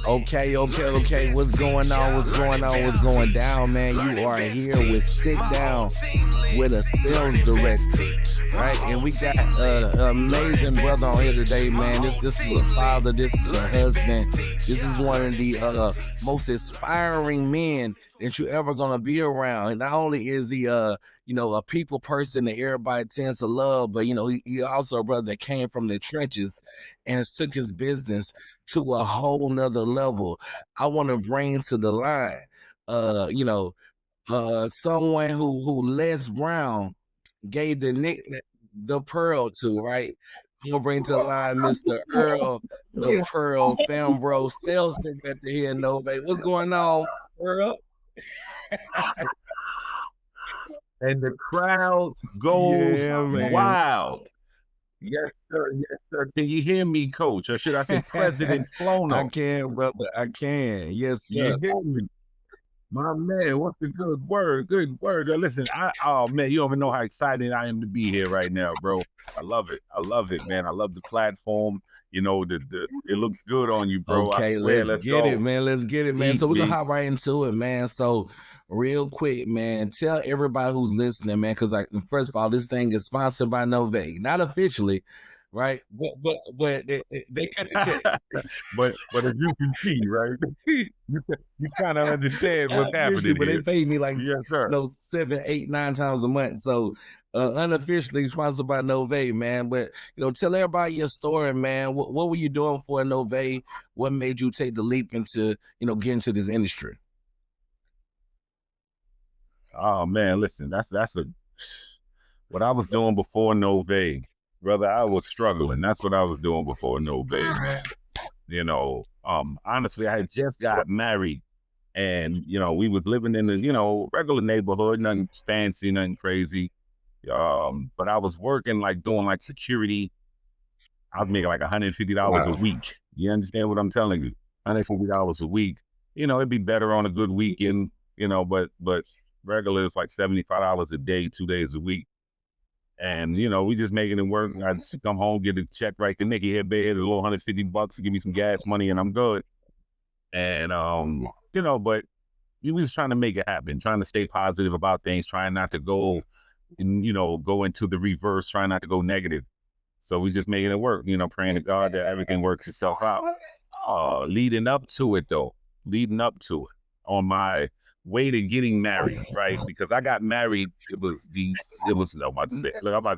Okay. What's going on? What's going on? What's going down, man? You are here with Sitdown with a sales director, right? And we got an amazing brother on here today, man. This is a father. This is a husband. This is one of the most inspiring men that you're ever gonna be around. And not only is he a people person that everybody tends to love, but he also a brother that came from the trenches and has took his business to a whole nother level. I want to bring to the line, someone who Les Brown gave the nickname the Pearl to, right? I'm gonna bring to the line Mr. Earl, the Pearl Fambro, sales director here in Novae. What's going on, Earl? And the crowd goes wild. Yes, sir. Yes, sir. Can you hear me, Coach? Or should I say President Flono? I can, brother. I can. Yes, sir. You hear me? My man, what's the good word? Good word. Listen, oh man, you don't even know how excited I am to be here right now, bro. I love it. I love it, man. I love the platform. You know, it looks good on you, bro. Okay, I swear, let's get it, man. Let's get it, man. So we're gonna hop right into it, man. So real quick, man, tell everybody who's listening, man, because first of all, this thing is sponsored by Novae, not officially, right? But they cut the checks. but as you can see, right, you kind of understand what's happening. But here. they pay me like 7, 8, 9 times a month. So unofficially sponsored by Novae, man. But tell everybody your story, man. What were you doing for Novae? What made you take the leap into get into this industry? Oh man, listen, that's what I was doing before Novae, brother. I was struggling. That's what I was doing before Novae. Honestly, I had just got married, and we was living in the regular neighborhood, nothing fancy, nothing crazy. But I was working doing security. I was making $150 a week. You understand what I'm telling you? $150 a week. It'd be better on a good weekend. But regular is like $75 a day, 2 days a week. And, we just making it work. I just come home, get a check right the Nicky here, here's a little $150, give me some gas money and I'm good. And, but we was trying to make it happen, trying to stay positive about things, trying not to go and, go into the reverse, trying not to go negative. So we just making it work, praying to God that everything works itself out. Leading up to it, on my way to getting married, right? Because I got married, I'm about to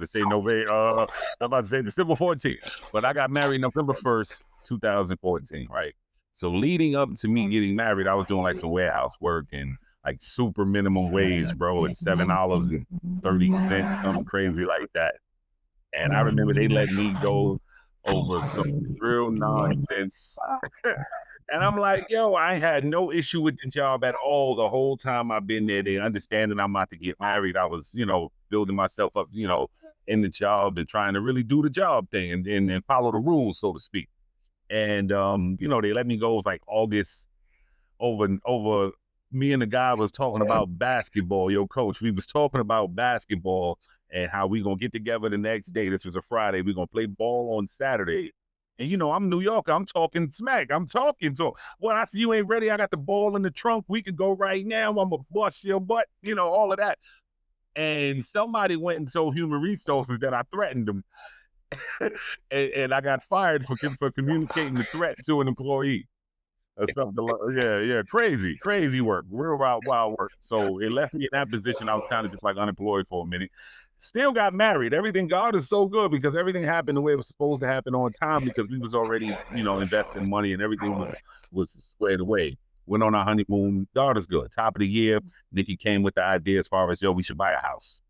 say November, I'm about to say December 14th, but I got married November 1st, 2014, right? So leading up to me getting married, I was doing some warehouse work and super minimum wage, bro, at $7.30, something crazy like that. And I remember they let me go over some real nonsense. And I'm like, yo, I had no issue with the job at all the whole time I've been there. They understand that I'm about to get married. I was, building myself up, in the job and trying to really do the job thing and follow the rules, so to speak. And, they let me go. It was August over me and the guy was talking about basketball. Yo, coach, we was talking about basketball and how we going to get together the next day. This was a Friday. We're going to play ball on Saturday. And, I'm New Yorker. I'm talking smack. I'm talking to him. Well, I said, you ain't ready. I got the ball in the trunk. We can go right now. I'm going to bust your butt, all of that. And somebody went and told human resources that I threatened them. and I got fired for communicating the threat to an employee. Or something crazy work. Real wild work. So it left me in that position. I was kind of just unemployed for a minute. Still got married. Everything, God is so good because everything happened the way it was supposed to happen on time because we was already, investing money and everything was squared away. Went on our honeymoon. God is good. Top of the year, Nikki came with the idea as far as, we should buy a house.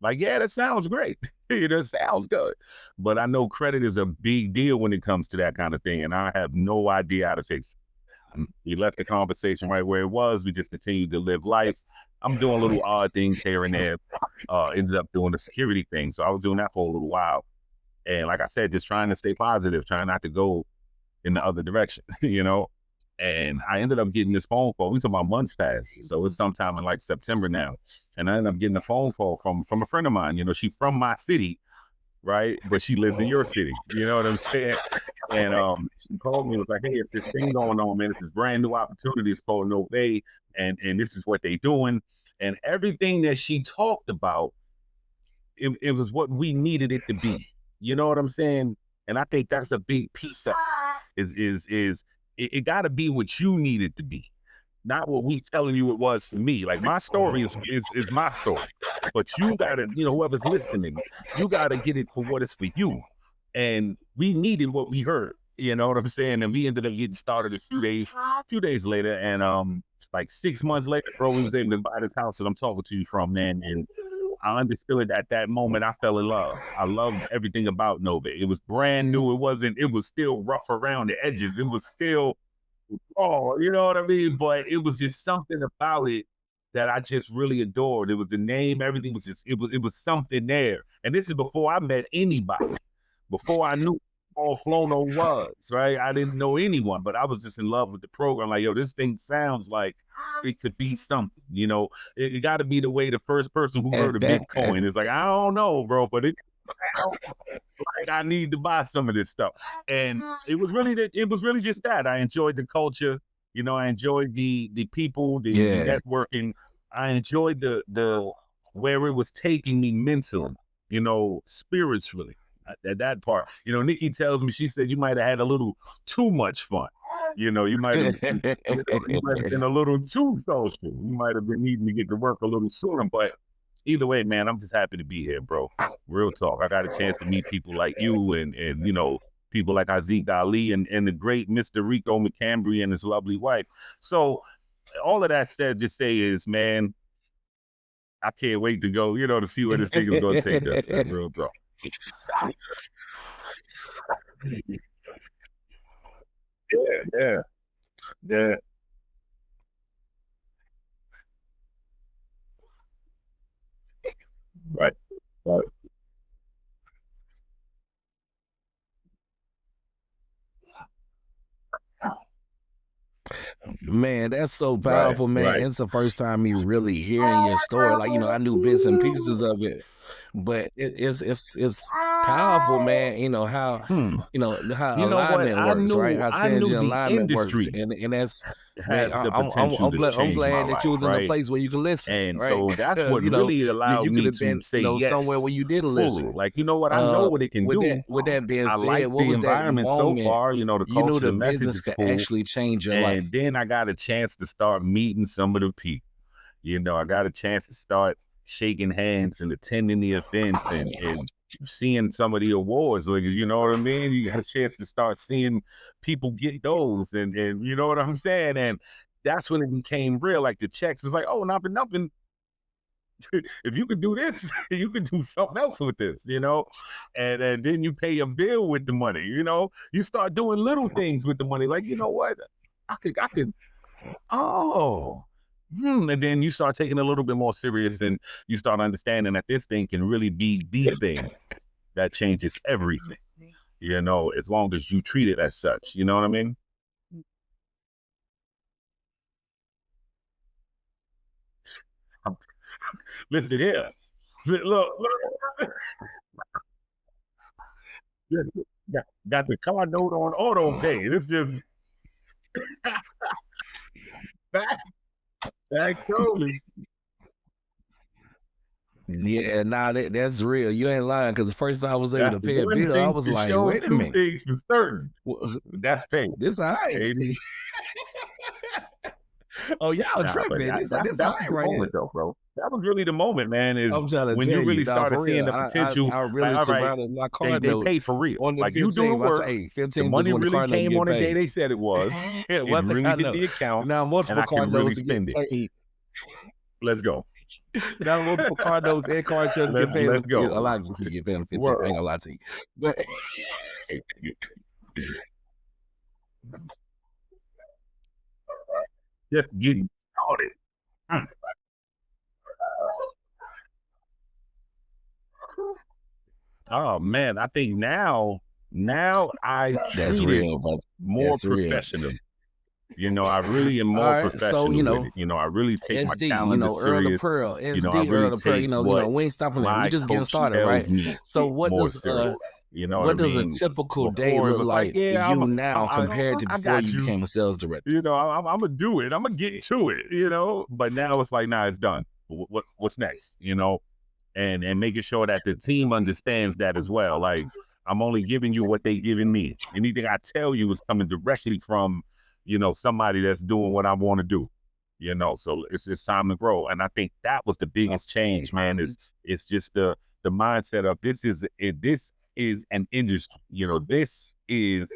That sounds great. That sounds good. But I know credit is a big deal when it comes to that kind of thing, and I have no idea how to fix it. He left the conversation right where it was. We just continued to live life. I'm doing little odd things here and there. Ended up doing the security thing. So I was doing that for a little while. And like I said, just trying to stay positive, trying not to go in the other direction, And I ended up getting this phone call. We talking about months past. So it's sometime in September now. And I ended up getting a phone call from a friend of mine. She's from my city, right? But she lives in your city. You know what I'm saying? And she called me and was like, hey, it's this thing going on, man. It's this brand new opportunity. It's called Novae, and this is what they doing. And everything that she talked about, it was what we needed it to be. You know what I'm saying? And I think that's a big piece of it got to be what you need it to be, not what we telling you it was for me. Like my story is my story, but you gotta, whoever's listening, you gotta get it for what it's for you. And we needed what we heard. You know what I'm saying? And we ended up getting started a few days later, and like 6 months later, bro, we was able to buy this house that I'm talking to you from, man. And I understood at that moment, I fell in love. I loved everything about Novae. It was brand new. It was still rough around the edges. It was still, you know what I mean? But it was just something about it that I just really adored. It was the name, everything was just, it was something there. And this is before I met anybody, before I knew all Flono was, right? I didn't know anyone, but I was just in love with the program. Like, yo, this thing sounds like it could be something, It got to be the way the first person who heard of Bitcoin is like, I don't know, bro, but like I need to buy some of this stuff. And it was really just that. I enjoyed the culture, I enjoyed the people, the networking. I enjoyed the where it was taking me mentally, spiritually. At that part, Nikki tells me, she said, you might have had a little too much fun. You might have been a little too social. You might have been needing to get to work a little sooner. But either way, man, I'm just happy to be here, bro. Real talk. I got a chance to meet people like you and people like Aziz Ali and the great Mr. Rico McCambry and his lovely wife. So all of that said to say is, man, I can't wait to go, to see where this thing is going to take us. Man. Real talk. Yeah. Right. Man, that's so powerful, man. Right. It's the first time me really hearing your story. Like, I knew bits and pieces of it, but it's powerful, man. How how alignment works, right? How synergy and alignment works, and that's, man, I'm glad that you was in a place where you can listen, and right? so that's what really allowed me to say yes, somewhere where you didn't listen. Like, I know what it can do. With that being said, like what was that moment so far? The culture, the message business could actually change your life. And then I got a chance to start meeting some of the people. I got a chance to start shaking hands and attending the events and seeing some of the awards. Like, you know what I mean? You got a chance to start seeing people get those and you know what I'm saying? And that's when it became real. Like the checks is like, oh, nothing. If you could do this, you could do something else with this, and then you pay a bill with the money, you start doing little things with the money. Like, you know what? I could, and then you start taking it a little bit more serious and you start understanding that this thing can really be the thing that changes everything, as long as you treat it as such, you know what I mean? Listen here. Look. Got the car note on auto pay. It's just back totally. Yeah, that's real. You ain't lying, because the first time I was able to pay a bill, I was like, wait a minute. Things for certain. That's paid. This all right. Oh, y'all tripping. This all right, right here. Though, bro. That was really the moment, man, is when you really started seeing the potential. I really surrounded my car. They paid for real. Like, you do the work. The money really came on the day they said it was. It really hit the account. Now, multiple car notes spend it. Let's go. Now, multiple car notes and car insurance get paid. Let's go. A lot of people get paid on 15. I ain't gonna lie to you. But just getting started. Oh man, I think now I treat it more professional. You know, I really am All more right. So, professional with it. You know, I really take my SD, calendar Earl the serious. Pearl, You know, I SD, really Earl the Pearl, take what we ain't stopping there. We my just getting coach started, right? tells me So more serious. You know what I what does a mean? typical day Before it look was like, like for yeah, you now compared to I before got you you. became a sales director? You know, I'm gonna do it. I'm gonna get to it. You know, but now it's like, nah, it's done. What's next? You know, and making sure that the team understands that as well. Like, I'm only giving you what they giving me. Anything I tell you is coming directly from, you know, somebody that's doing what I want to do. You know, so it's time to grow. And I think that was the biggest change, man. It's just the mindset of this is an industry. You know, this is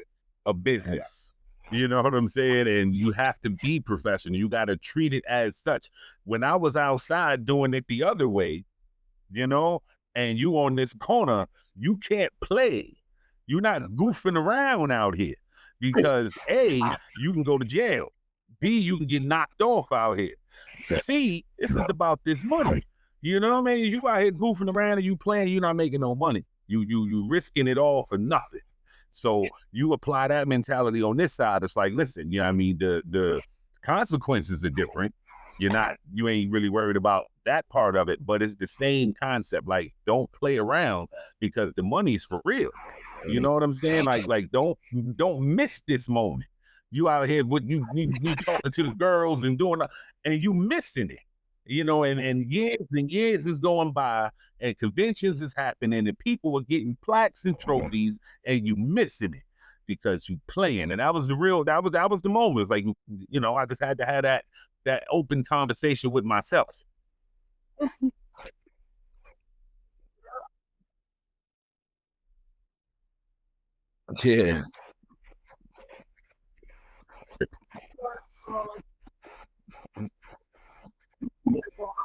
a business. You know what I'm saying? And you have to be professional. You got to treat it as such. When I was outside doing it the other way, you know, and you on this corner, you can't play. You're not goofing around out here because A, you can go to jail. B, you can get knocked off out here. C, this is about this money. You know what I mean? You out here goofing around and you playing, you're not making no money. You risking it all for nothing. So you apply that mentality on this side. It's like, listen, you know what I mean? The consequences are different. You ain't really worried about that part of it, but it's the same concept. Like, don't play around because the money's for real. You know what I'm saying? Like don't miss this moment. You out here with you talking to the girls and doing and you missing it. You know, and years is going by and conventions is happening and people are getting plaques and trophies and you missing it because you playing. And that was the moment. It's like, you know, I just had to have that open conversation with myself. Yeah.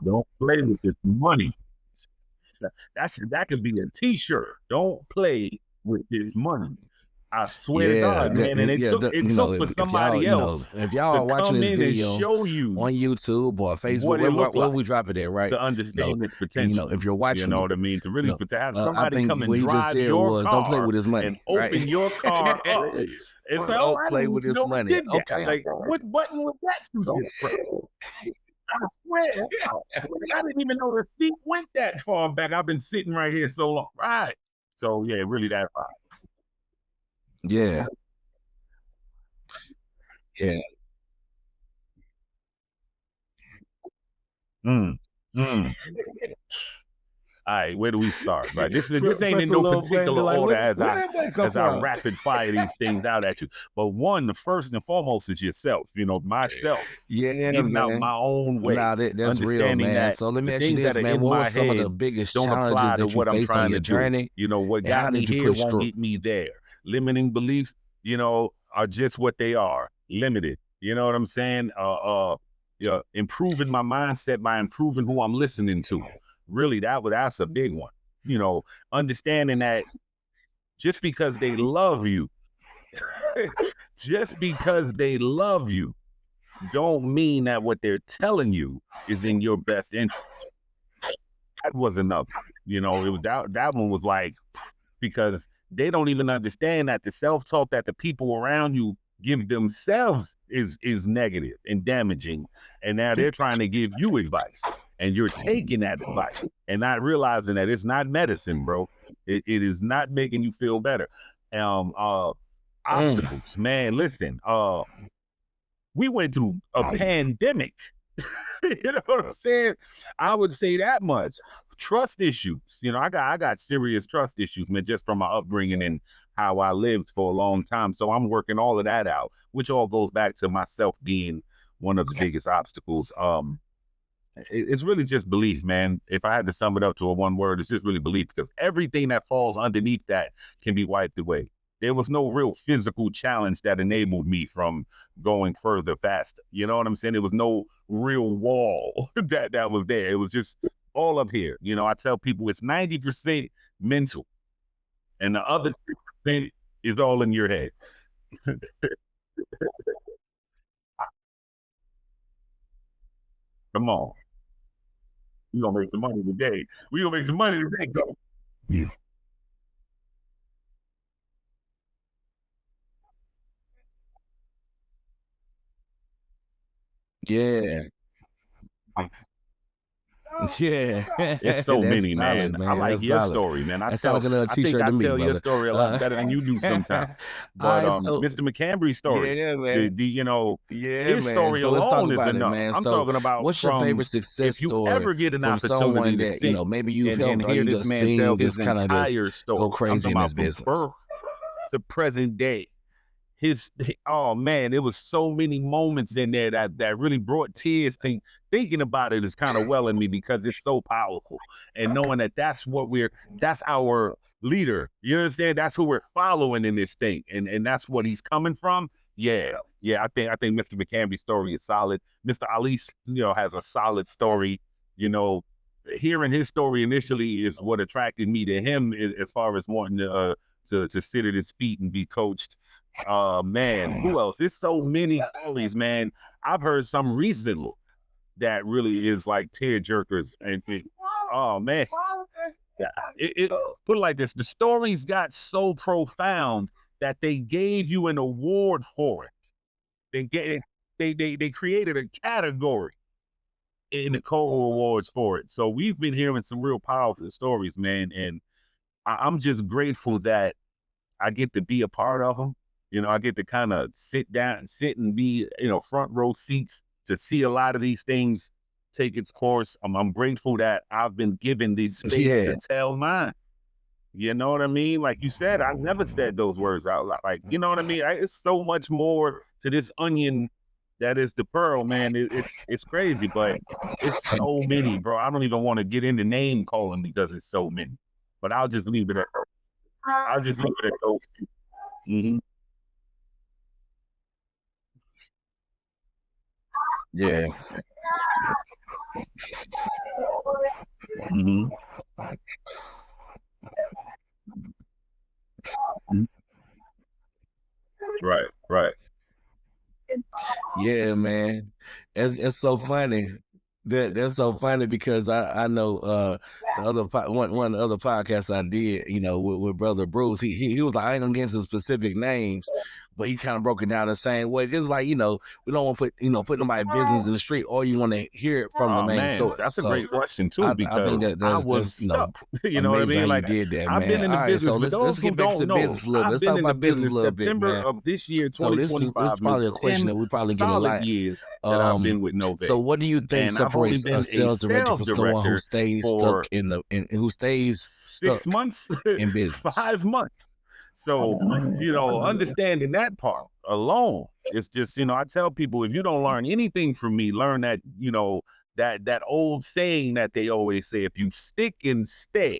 Don't play with this money. That could be a T-shirt. Don't play with this money. I swear to Yeah, God, man. And it took for if y'all, somebody else if y'all to are watching come this in and video show you on YouTube or Facebook, what it looked where like we drop it at, right? to understand its And potential. if you're You watching know it, what I mean? To really to have I somebody think come and what he just drive said your was, don't play car with his and money, right? open your car up and say, "Oh, Don't I play didn't with even his know it money. did that." Okay. Like, what button was that you hit, bro? I swear, I didn't even know the seat went that far back. I've been sitting right here so long. Right. So yeah, really that far. Yeah. Yeah. Mm. Mm. All right, where do we start? Right, this ain't Press in a no little button, be particular like, order where that button come as I from? rapid fire these things out at you. But one, the first and foremost is yourself. You know, myself, Yeah, getting out man. my own way, Nah, that's real, understanding man. that So let the me ask you things this, that are man. in What my were some of the head biggest don't challenges apply to that you what I'm faced on trying your to do. journey? You know, what And how got me did you here push won't through? get me there. Limiting beliefs, you know, are just what they are, limited. You know what I'm saying? Yeah, improving my mindset by improving who I'm listening to. Really, that's a big one. You know, understanding that just because they love you, just because they love you, don't mean that what they're telling you is in your best interest. That was enough. You know, it was that one was like, because they don't even understand that the self-talk that the people around you give themselves is negative and damaging. And now they're trying to give you advice. And you're taking that advice and not realizing that it's not medicine, bro. It is not making you feel better. Um, uh, Mm. Obstacles, man. Listen, we went through a pandemic. You know what I'm saying? I would say that much. Trust issues. You know, I got serious trust issues, man, just from my upbringing and how I lived for a long time. So I'm working all of that out, which all goes back to myself being one of the biggest obstacles. It's really just belief, man. If I had to sum it up to a one word, it's just really belief, because everything that falls underneath that can be wiped away. There was no real physical challenge that enabled me from going further faster. You know what I'm saying? There was no real wall that was there. It was just all up here. You know, I tell people it's 90% mental and the other 3% is all in your head. Come on. We gonna make some money today. We gonna make some money today. Go. Yeah. Yeah. Yeah. It's so That's many, man. solid, I man. like That's your solid. story, man. That sounds like another I think t-shirt I to me, tell your brother. story a lot better than you do sometimes. All But right, so Mr. McCambry's story, yeah, man. you know, Yeah, his man. story So let's talk alone is about it, enough. man. I'm So talking about what's your from favorite success if you story ever get an from opportunity someone to that, sit maybe you've and helped or hear you this just man tell seen his just kind of just entire go story. I'm crazy talking in this about from business? birth to present day. Oh man, there was so many moments in there that really brought tears. Thinking about it is kind of welling me because it's so powerful, and knowing that that's our leader. You understand? That's who we're following in this thing, and that's what he's coming from. Yeah, yeah. I think Mr. McCambry's story is solid. Mr. Ali's, has a solid story. You know, hearing his story initially is what attracted me to him as far as wanting to sit at his feet and be coached. Man, who else? There's so many stories, man. I've heard some recently that really is like tear jerkers. Oh man, yeah, put it like this: the stories got so profound that they gave you an award for it. They created a category in the Coho Awards for it. So we've been hearing some real powerful stories, man, and I'm just grateful that I get to be a part of them. I get to kind of sit and be, front row seats to see a lot of these things take its course. I'm grateful that I've been given this space Yeah. to tell mine. You know what I mean? Like you said, I never said those words out loud. Like, you know what I mean? It's so much more to this onion that is the pearl, man. It's crazy, but it's so many, bro. I don't even want to get into name calling because it's so many. But I'll just leave it at those. Mm-hmm. Yeah. Mm-hmm. Right, right. Yeah, man. It's so funny. That's so funny because I know the other one of the other podcasts I did, with Brother Bruce, he was like, I ain't gonna get into specific names, but he kind of broke it down the same way. It's like, we don't want to put nobody's business in the street, or you want to hear it from the Oh main man, source. that's a So great question too, I think because I was that's stuck. You know what I amazing how mean? you Like did that, I've been man. in All the right, so business. For let's those who get back to don't know, business a little bit. I've Let's been talk in the about business a business. little bit, September man. of this year, So this is 2025, probably makes a question 10 that we probably get a solid lot. years that I've been with So Novae, what do you think and I've only separates a been a sales director sales from someone who director stays stuck for who stays 6 stuck months, in business? 5 months. So, understanding that part alone, it's just, I tell people, if you don't learn anything from me, learn that, that old saying that they always say, if you stick and stay,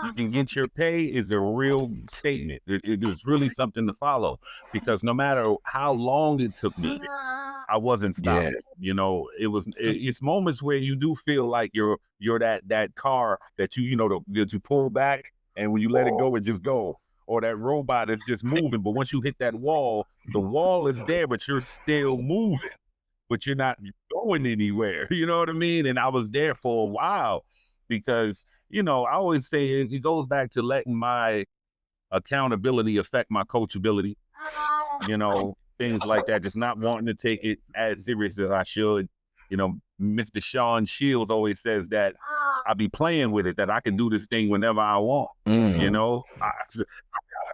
you can get your pay, is a real statement. It is really something to follow, because no matter how long it took me, I wasn't Yeah. stopping. It's moments where you do feel like you're that car that that you pull back, and when you let it go, it just goes. Or that robot that's just moving. But once you hit that wall, the wall is there, but you're still moving, but you're not going anywhere. You know what I mean? And I was there for a while because, I always say it goes back to letting my accountability affect my coachability, things like that, just not wanting to take it as serious as I should. Mr. Sean Shields always says that I be playing with it, that I can do this thing whenever I want.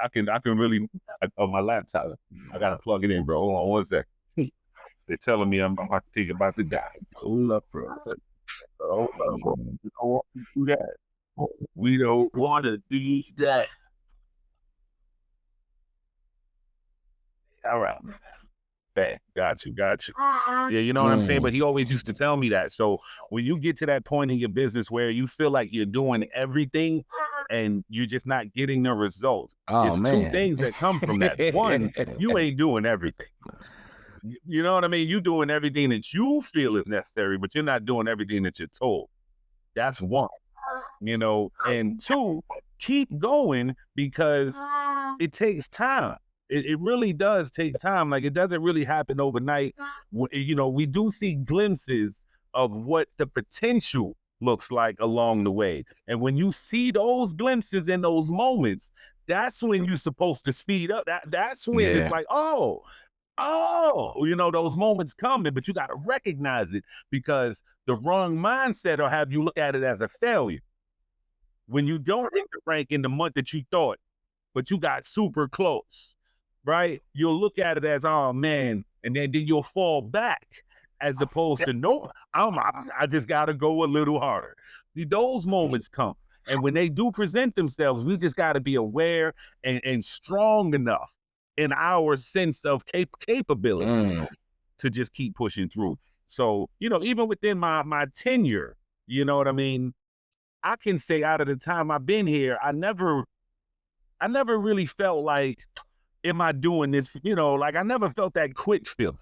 I can really, on my laptop, I got to plug it in, bro. Hold on one sec. They're telling me I'm about to die. Hold up, bro. Hold up, bro. We don't want to do that. We don't want to do that. All right. Bad. Got you. Yeah, you know what I'm saying? But he always used to tell me that. So when you get to that point in your business where you feel like you're doing everything and you're just not getting the results, it's two things that come from that. One, you ain't doing everything. You know what I mean? You're doing everything that you feel is necessary, but you're not doing everything that you're told. That's one. And two, keep going, because it takes time. It really does take time. Like, it doesn't really happen overnight. We do see glimpses of what the potential looks like along the way. And when you see those glimpses in those moments, that's when you're supposed to speed up. That's when it's like, oh, oh, you know, those moments coming, but you got to recognize it, because the wrong mindset will have you look at it as a failure. When you don't hit the rank in the month that you thought, but you got super close, right? You'll look at it as, oh man, and then you'll fall back, as opposed to, nope, I just got to go a little harder. Those moments come. And when they do present themselves, we just got to be aware and strong enough in our sense of capability to just keep pushing through. So, you know, even within my tenure, you know what I mean? I can say out of the time I've been here, I never really felt like, am I doing this? You know, like I never felt that quick feeling.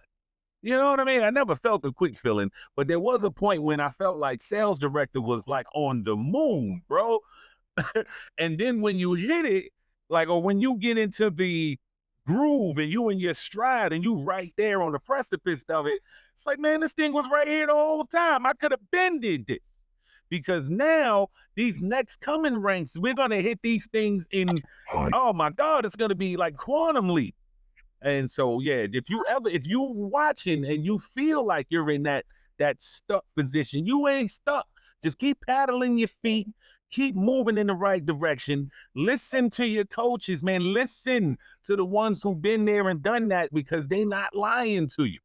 You know what I mean? I never felt the quick feeling, but there was a point when I felt like sales director was like on the moon, bro. And then when you hit it, like, or when you get into the groove and you in your stride and you right there on the precipice of it, it's like, man, this thing was right here the whole time. I could have been did this. Because now these next coming ranks, we're gonna hit these things in, oh my God, it's gonna be like quantum leap. And so, yeah, if you watching and you feel like you're in that stuck position, you ain't stuck. Just keep paddling your feet, keep moving in the right direction. Listen to your coaches, man. Listen to the ones who've been there and done that, because they not lying to you.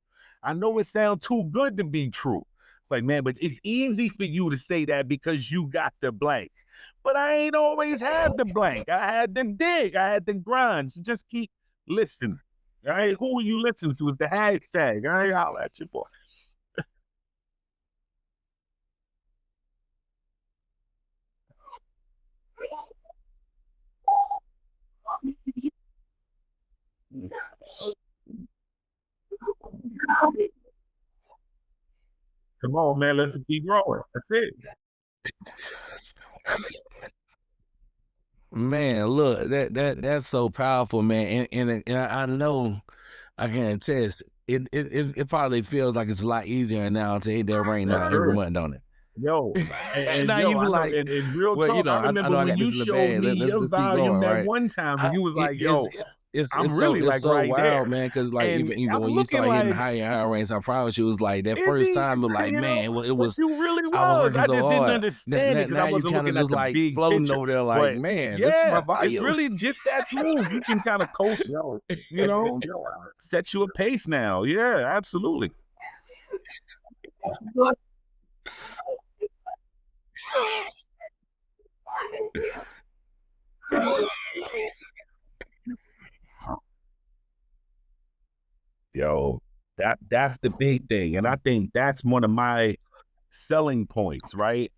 I know it sounds too good to be true. It's like, man, but it's easy for you to say that because you got the blank. But I ain't always had the blank. I had the dig. I had the grind. So just keep listening. All right, who are you listening to? Is the hashtag. All right, holla at your boy. Come on, man. Let's keep growing. That's it. Man, look, that's so powerful, man. And I know I can attest. It probably feels like it's a lot easier now to hit that rank now every month, don't it? Yo, and Not yo, even I know, like, and real well, you talk, know, I I remember know I when got you this in the showed bag. me your Let's keep volume going, that right? one time, and you was like, yo, I'm so really like so right wild, there. man. Because like And even I'm when you looking start hitting like, higher and higher ranks, I promise you, it was like that is first he? time. It was like, You know, man, well, it but was. you really I was was. working I so just didn't hard. understand it because Now I you wasn't kind of looking at just the like big floating picture. over there, like, But man, this is my yeah, it's volume. really just that smooth. You can kind of coast, you know, set you a pace now. Yeah, absolutely. Yo, that's the big thing. And I think that's one of my selling points, right?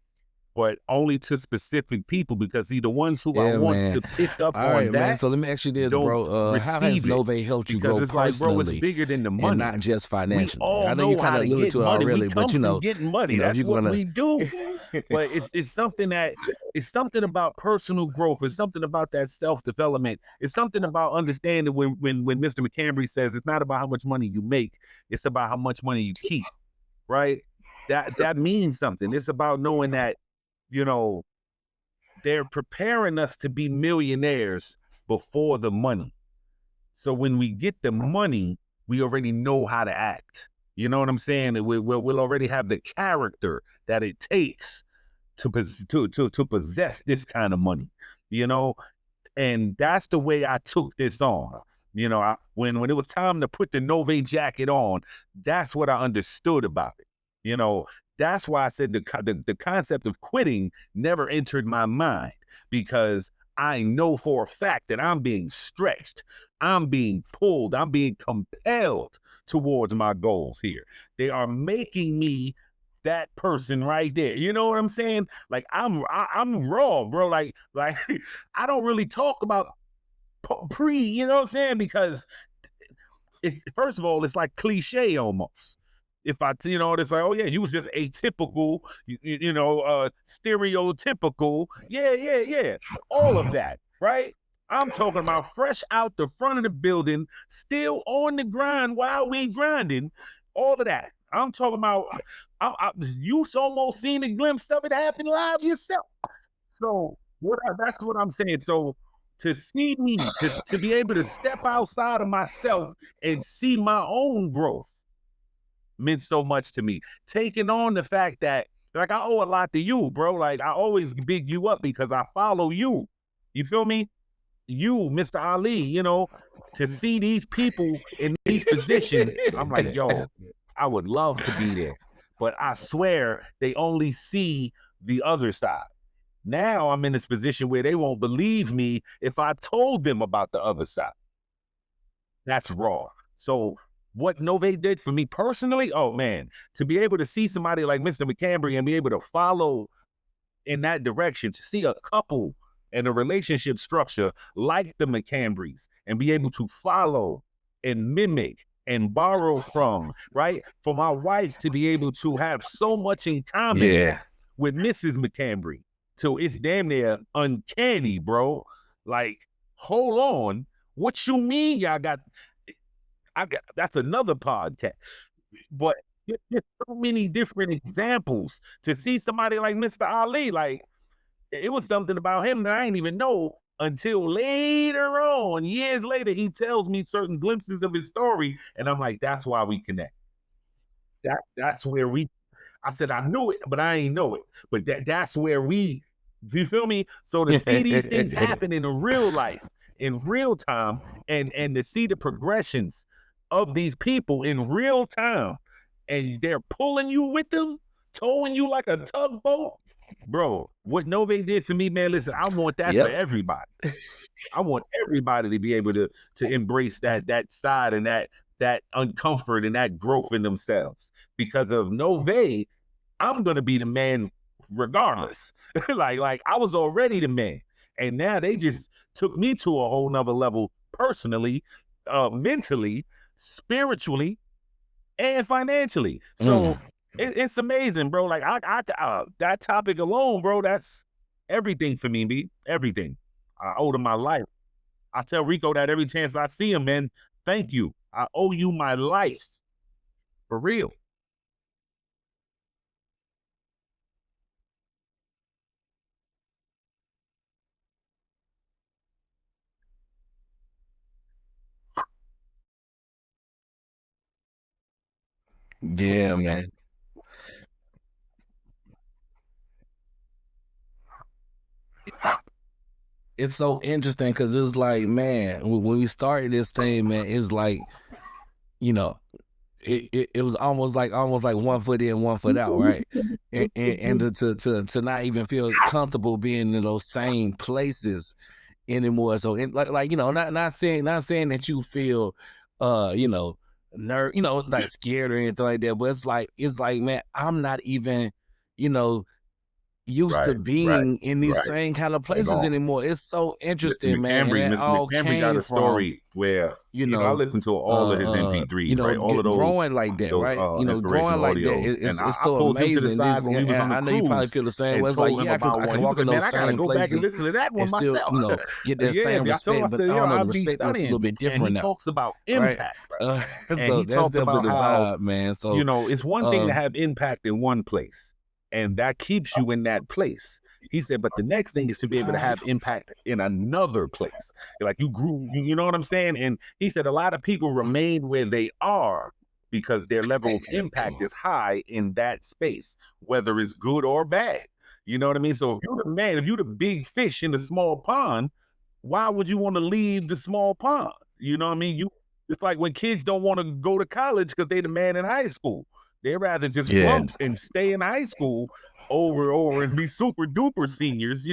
But only to specific people, because see, the ones who I Yeah, want man. to pick up All on right, man. that So let me ask you this, don't bro. How has receive it, Novae helped you because grow it's like, bro, it's personally bigger than the and money. not just We financially? all I know you know kind how of to alluded get to it money. We already, but come from getting money. if That's you're what gonna, we do. But it's something that it's something about personal growth. It's something about that self-development. It's something about understanding when Mr. McCambry says it's not about how much money you make, it's about how much money you keep, right? That means something. It's about knowing that, you know, they're preparing us to be millionaires before the money. So when we get the money, we already know how to act. You know what I'm saying? We'll already have the character that it takes to possess this kind of money, you know? And that's the way I took this on. You know, when it was time to put the Novae jacket on, that's what I understood about it. You know, that's why I said the concept of quitting never entered my mind, because I know for a fact that I'm being stretched, I'm being pulled, I'm being compelled towards my goals here. They are making me that person right there. You know what I'm saying? Like I'm raw, bro. Like I don't really talk about you know what I'm saying? Because it's, first of all, it's like cliche almost. If I, you know, it's like, oh yeah, you was just atypical, stereotypical. Yeah. All of that, right? I'm talking about fresh out the front of the building, still on the grind while we grinding, all of that. I'm talking about, you almost seen a glimpse of it happen live yourself. So that's what I'm saying. So to see me, to be able to step outside of myself and see my own growth meant so much to me. Taking on the fact that, like, I owe a lot to you, bro. Like, I always big you up because I follow you. You feel me? You, Mr. Ali, you know, to see these people in these positions, I'm like, yo, I would love to be there. But I swear they only see the other side. Now I'm in this position where they won't believe me if I told them about the other side. That's raw. So what Novae did for me personally, oh man, to be able to see somebody like Mr. McCambry and be able to follow in that direction, to see a couple and a relationship structure like the McCambrys and be able to follow and mimic and borrow from, right? For my wife to be able to have so much in common with Mrs. McCambry. So it's damn near uncanny, bro. Like, hold on. What you mean y'all got, that's another podcast. But there's so many different examples to see somebody like Mr. Ali. Like, it was something about him that I didn't even know until later on, years later, he tells me certain glimpses of his story, and I'm like, that's why we connect. That's where we. I said I knew it, but I ain't know it. But that's where we. You feel me? So to see these things happen in real life, in real time, and to see the progressions of these people in real time, and they're pulling you with them, towing you like a tugboat. Bro, what Novae did for me, man, listen, I want that for everybody. I want everybody to be able to embrace that side and that uncomfort and that growth in themselves. Because of Novae, I'm gonna be the man regardless. like I was already the man. And now they just took me to a whole nother level personally, mentally, spiritually, and financially. So it's amazing, bro. Like I that topic alone, bro, that's everything for me, B. Everything. I owe to my life. I tell Rico that every chance I see him, man. Thank you. I owe you my life. For real. Yeah, man. It's so interesting because it's like, man, when we started this thing, man, it's like, you know, it was almost like 1 foot in, 1 foot out, right? And to not even feel comfortable being in those same places anymore. So like not saying that you feel like scared or anything like that, but it's like man, I'm not even, you know, used to Right, right, being in these right. same kind of Hang places on. anymore. It's so Mr. interesting, man. And McCambry, it Mr. all McCambry got came a from, story where, you I know, listened to all of his MP3s, right? All of growing like that, those right? Growing inspirational like that, audios. And it's I so pulled him to the amazing. side This, when we was on and the I know you probably cruise feel the same and way. It's like, told him yeah, about I can one. He walk was in like, man, those I gotta same go back and places listen to that and one still, myself. get that Yeah, same I told him, I respect. But said, I yo, don't know, I'll the be respect looks a little studying. bit And he different now, talks about right? impact, right? And So he that's talked about definitely the how, vibe, man. So, it's one thing to have impact in one place, and that keeps you in that place. He said, but the next thing is to be able to have impact in another place. Like you grew, you know what I'm saying? And he said a lot of people remain where they are because their level of impact is high in that space, whether it's good or bad. You know what I mean? So if you're the man, if you're the big fish in the small pond, why would you want to leave the small pond? You know what I mean? It's like when kids don't want to go to college because they're the man in high school. They rather just yeah, flunk and stay in high school and be super duper seniors,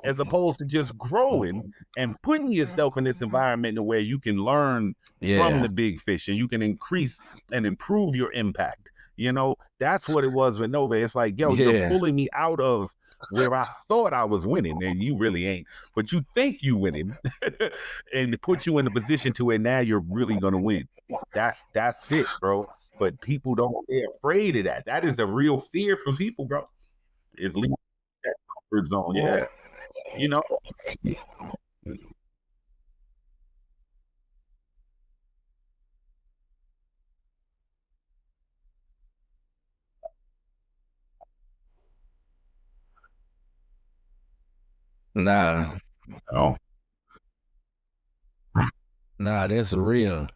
as opposed to just growing and putting yourself in this environment where you can learn from yeah, the big fish and you can increase and improve your impact. That's what it was with Nova. It's like, yo, you're yeah, pulling me out of where I thought I was winning, and you really ain't. But you think you winning, and put you in a position to where now you're really gonna win. That's it, bro. But people don't. They're afraid of that. That is a real fear for people, bro. Is leaving that comfort zone. Yeah, you know. nah, Oh. Nah, that's real.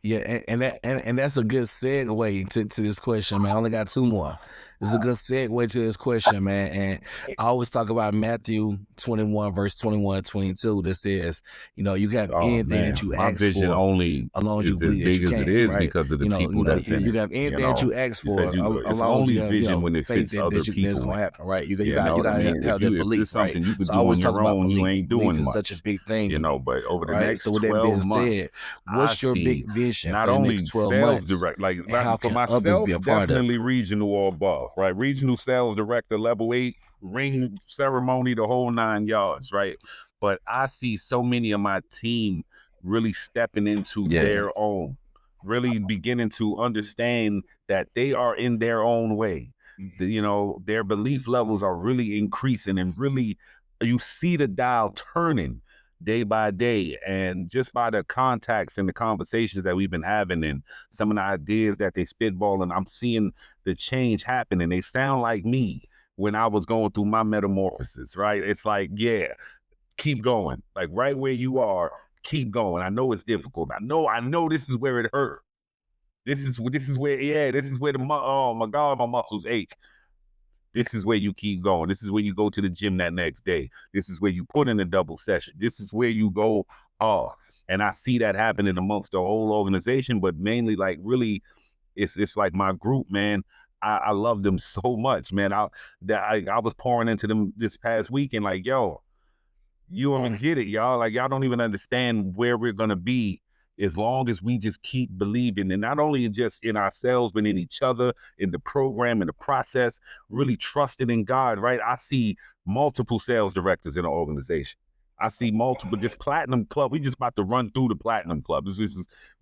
Yeah, and that's a good segue to this question, man. I only got two more. It's a good segue to this question, man. And I always talk about Matthew 21, verse 21, 22 that says, you have Oh anything that man, you my ask vision for, only as long as you is as believe that you big as it can, is right? because of the people that's in You it. can have You anything that know, you ask you said for, as it's long as only you have, vision when it faith fits that, other that's people gonna in. happen, right? You know You what I gotta mean? have that If belief, there's right? something you could So I do always on talk your about own, you belief. ain't Belief doing is such a much. big thing to me, But over the right? So next with that being 12 months, said, I what's your big see vision not for the next only 12 sales months? direct, like And how for can others be myself, a part of it? definitely regional or above, right? Regional sales director, level 8, ring ceremony, the whole 9 yards, right? But I see so many of my team really stepping into Yeah. their own, really beginning to understand that they are in their own way. Their belief levels are really increasing, and really you see the dial turning day by day. And just by the contacts and the conversations that we've been having and some of the ideas that they spitballing, I'm seeing the change happen, and they sound like me when I was going through my metamorphosis, right? It's like, yeah, keep going. Like right where you are, keep going. I know it's difficult. I know this is where it hurt. This is where, yeah, this is where oh my God, my muscles ache. This is where you keep going. This is where you go to the gym that next day. This is where you put in a double session. This is where you go. And I see that happening amongst the whole organization, but mainly like really it's like my group, man. I love them so much, man. I was pouring into them this past weekend, like, yo, you don't even get it, y'all. Like, y'all don't even understand where we're gonna be as long as we just keep believing, and not only just in ourselves, but in each other, in the program, in the process, really trusting in God, right? I see multiple sales directors in an organization. I see multiple, just platinum club. We just about to run through the platinum club.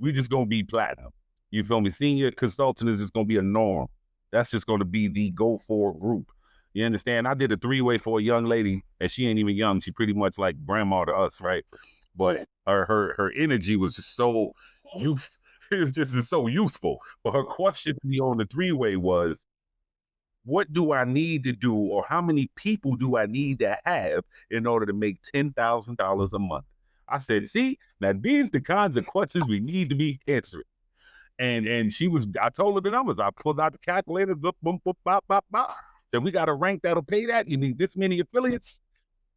We just gonna be platinum. You feel me? Senior consultant is just gonna be a norm. That's just gonna be the go for group. You understand? I did a 3-way for a young lady, and she ain't even young. She pretty much like grandma to us, right? But her energy was just so youth. It was just so youthful. But her question to me on the 3-way was, what do I need to do, or how many people do I need to have in order to make $10,000 a month? I said, see, now these the kinds of questions we need to be answering. And I told her the numbers. I pulled out the calculator, boom, boom, bop, bop, bop. Said, we got a rank that'll pay that. You need this many affiliates.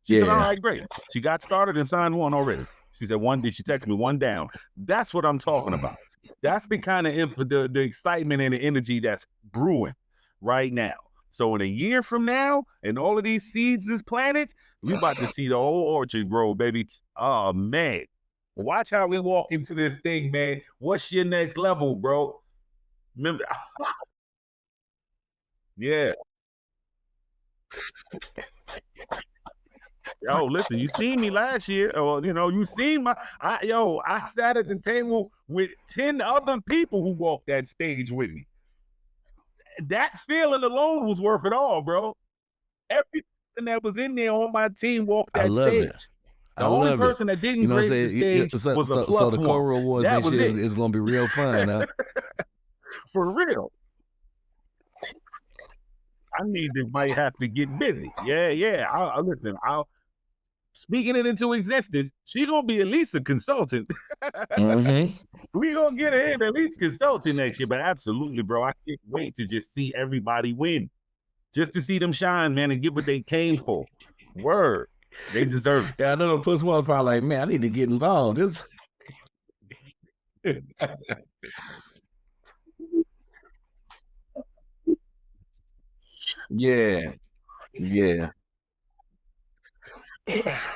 She said, all right, great. She got started and signed one already. She said, she texted me one down. That's what I'm talking about. That's the kind of the excitement and the energy that's brewing right now. So in a year from now, and all of these seeds is planted, we about to see the whole orchard grow, baby. Oh, man. Watch how we walk into this thing, man. What's your next level, bro? Remember, yeah. Yo, listen, you seen me last year, or you seen I sat at the table with 10 other people who walked that stage with me. That feeling alone was worth it all, bro. Every person that was in there on my team walked I that love it. stage. The I only love it. person that didn't You know what I'm grace the saying? stage was a So plus the one. Cobra Awards That next was year it. is going to be real fun, huh? For real. I might have to get busy. Yeah. Listen, speaking it into existence, she's gonna be at least a consultant. Mm-hmm. We gonna get her in at least consulting next year. But absolutely, bro, I can't wait to just see everybody win, just to see them shine, man, and get what they came for. Word, they deserve it. Yeah, I know the plus one probably like, man, I need to get involved. Yeah. I'm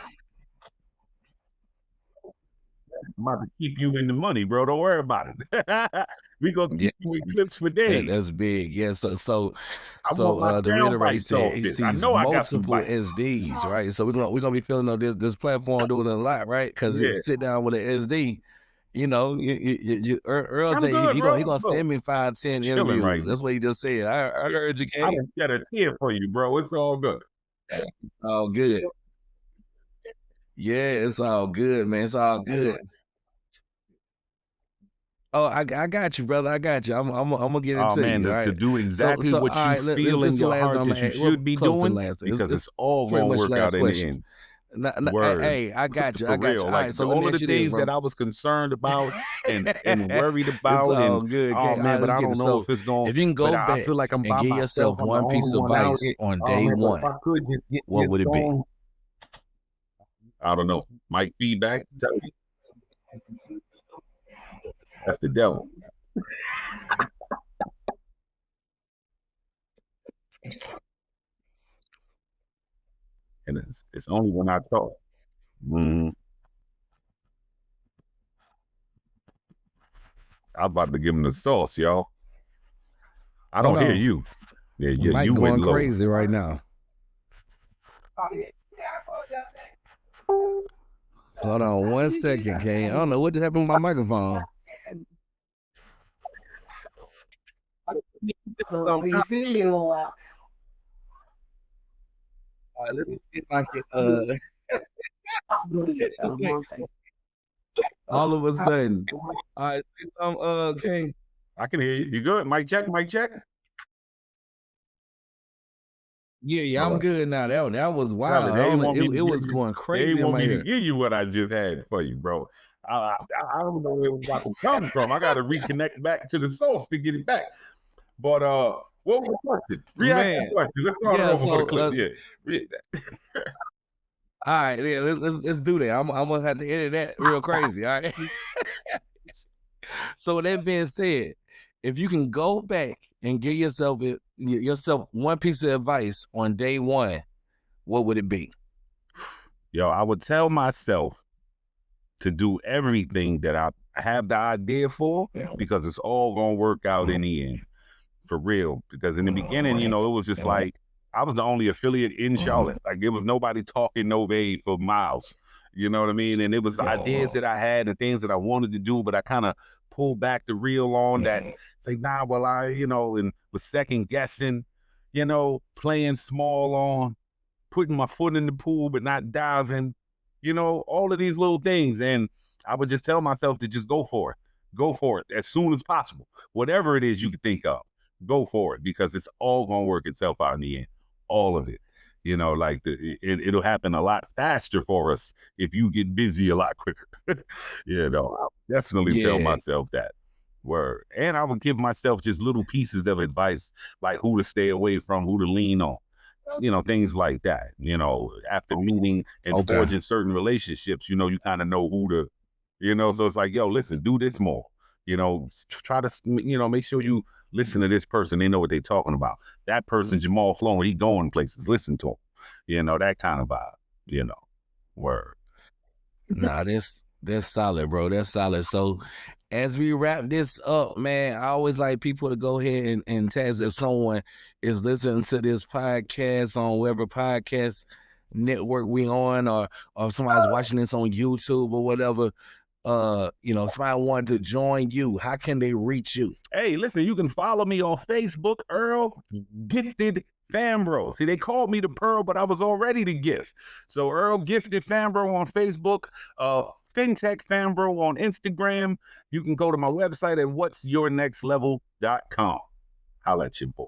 about to keep you in the money, bro. Don't worry about it. We gonna keep you in clips for days. That's big. Yeah. So I want my to sound reiterate, bites off he this. I sees know I got some multiple bites. SDs, right? So we're gonna be feeling on this platform doing a lot, right? Because Yeah. sit down with an SD. Earl I'm said good, he bro. gonna send me 5, 10 Chilling interviews. right That's what he just said. I heard you, I Kate. done shed a tear for you, bro. It's all good. All good. Yeah, it's all good, man. It's all good. Oh, I got you, brother. I got you. I'm gonna get Oh into man, you. All to right. do exactly what All you right. feel This in the your last heart I'm that you gonna well, should be close to the doing, last. because It's it's all pretty gonna much the work last out in the question. end. Word. Hey, I got you. For I got real. you. All Like right, so let all me of the ask you this, things bro. that I was concerned about and worried It's about, all and good, oh King. All man, right, but let's I get it. don't know So if it's going. if you can But go I back feel like I'm and by give myself. yourself I'm the one only piece of one out advice here. on Oh day man, but if one, I could just what get would it be? going, I don't know. Mic feedback. That's the devil. And it's only when I talk. Mhm. I'm about to give him the sauce, y'all. I Hold don't hear on. you. Yeah, Mike you went going low. crazy right now. Hold on 1 second, King. I don't know what just happened with my microphone. All right, let me see if I can all of a sudden. All right, King. I can hear you. You good? Mic check, mic check. Yeah, All I'm right. good now. That was Brother, wild. they want me to It was give you, going they crazy in want my me to ear. give you what I just had for you, bro. I don't know where it was about to come from. I got to reconnect back to the source to get it back. But what was the question? React to the Man, question. Let's start it yeah. over for the So, clip. Yeah. all right, yeah, let's do that. I'm gonna have to edit that real crazy. All right. So with that being said, if you can go back and give yourself one piece of advice on day one, what would it be? Yo, I would tell myself to do everything that I have the idea for, because it's all gonna work out in the end. For real. Because in the beginning, it was just like I was the only affiliate in Charlotte. Like there was nobody talking Novae for miles. You know what I mean? And it was ideas that I had and things that I wanted to do, but I kind of pulled back the reel on that. Say, nah, well, and was second guessing, playing small on, putting my foot in the pool, but not diving, all of these little things. And I would just tell myself to just go for it. Go for it as soon as possible. Whatever it is you can think of, go for it, because it's all going to work itself out in the end. All of it. Like it'll happen a lot faster for us if you get busy a lot quicker. I'll definitely tell myself that. Word. And I would give myself just little pieces of advice, like who to stay away from, who to lean on. Things like that. After meeting and forging certain relationships, you kind of know who to, so it's like, yo, listen, do this more. Try to, make sure you listen to this person. They know what they're talking about. That person, Jamal Flowen, he going places. Listen to him. That kind of vibe. Word. Nah, that's solid, bro. That's solid. So as we wrap this up, man, I always like people to go ahead and test if someone is listening to this podcast on whatever podcast network we on, or if somebody's watching this on YouTube or whatever. Somebody wanted to join you. How can they reach you? Hey, listen, you can follow me on Facebook, Earl Gifted Fambro. See, they called me the Pearl, but I was already the gift. So Earl Gifted Fambro on Facebook, FinTech Fambro on Instagram. You can go to my website at whatsyournextlevel.com. Holla at your boy.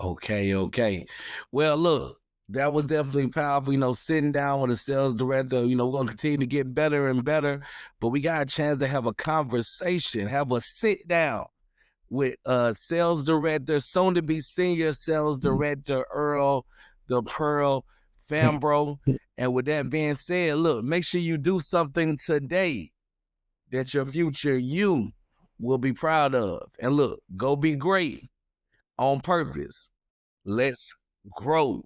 Okay. Well, look, that was definitely powerful, sitting down with a sales director. We're going to continue to get better and better, but we got a chance to have a conversation, have a sit down with sales director, soon to be senior sales director, Earl the Pearl Fambro. And with that being said, look, make sure you do something today that your future you will be proud of. And look, go be great on purpose. Let's grow.